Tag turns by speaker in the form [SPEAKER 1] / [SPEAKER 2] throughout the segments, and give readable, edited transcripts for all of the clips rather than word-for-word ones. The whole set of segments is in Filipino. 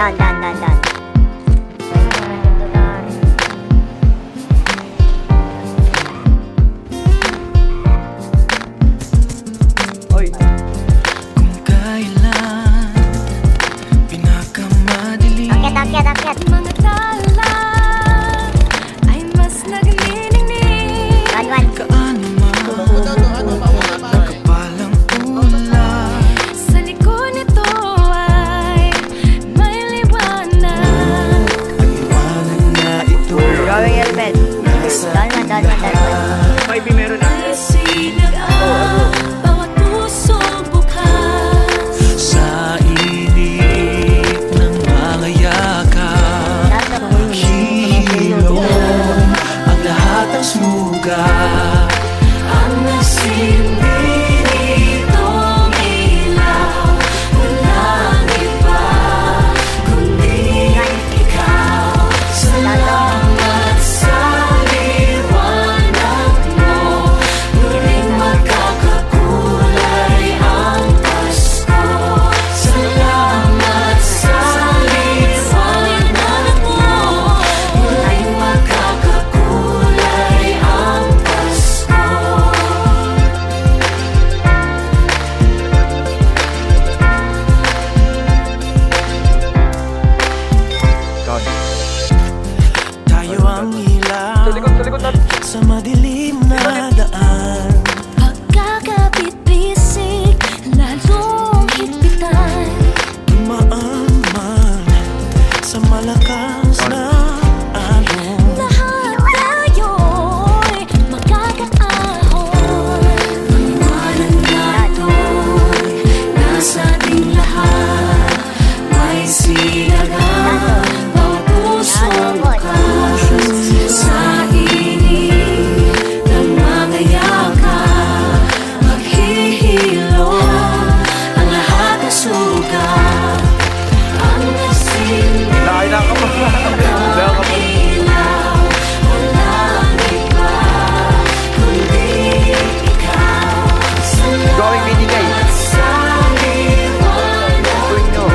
[SPEAKER 1] Dan, dan, dan, dan.
[SPEAKER 2] Oy.
[SPEAKER 3] Kung kailan pinakamadilim
[SPEAKER 1] Akyat, akyat, akyat.
[SPEAKER 4] Mga tala ay mas nagniningning.
[SPEAKER 1] Wan.
[SPEAKER 3] Kaano man nakapalang ulay
[SPEAKER 4] Sa likod nito ay may liwanag.
[SPEAKER 3] Ang liwanag na ito
[SPEAKER 1] Drawing helmet. Dan, dan, dan, dan.
[SPEAKER 2] May meron na.
[SPEAKER 4] Ay sinag ang bawat pusong bukas.
[SPEAKER 3] sa init ng mga yakap. Hilom ang lahat ng sugat.
[SPEAKER 4] Ang nagsindi nitong ilaw, walang iba kundi ikaw. Salamat sa liwanag mo, muling magkakakulay ang Pasko. Salamat sa liwanag mo, muling magkakakulay ang Pasko.
[SPEAKER 2] God.
[SPEAKER 3] Tayo ang ilaw
[SPEAKER 2] Sa likod natin.
[SPEAKER 3] sa madilim na daan.
[SPEAKER 4] Pagkakapit-bisig, lalong higpitan.
[SPEAKER 3] Tumaan man sa malakas na alon.
[SPEAKER 4] Lahat tayo'y magkakaahon. Paliwanag na ito'y nasa ating lahat. May sinagang bawat pusong bukas. Sa init ng mga yakap, maghihilom ang lahat ng sugat. Ang nagsindi
[SPEAKER 2] Nakailang ka pa. Nakailang ka pa.
[SPEAKER 4] ilaw, walang iba kundi ikaw.
[SPEAKER 2] Drawing binigay.
[SPEAKER 4] Salamat sa liwanag
[SPEAKER 2] Tuwing nyo.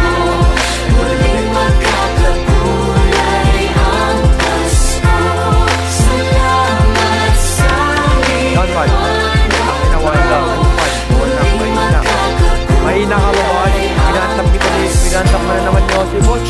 [SPEAKER 4] muling magkakakulay ang Pasko. Salamat sa
[SPEAKER 2] Dan, Wan. Inawan lang. Mahina ka ba, Wan? Pinantap ka na naman niyo si Boch.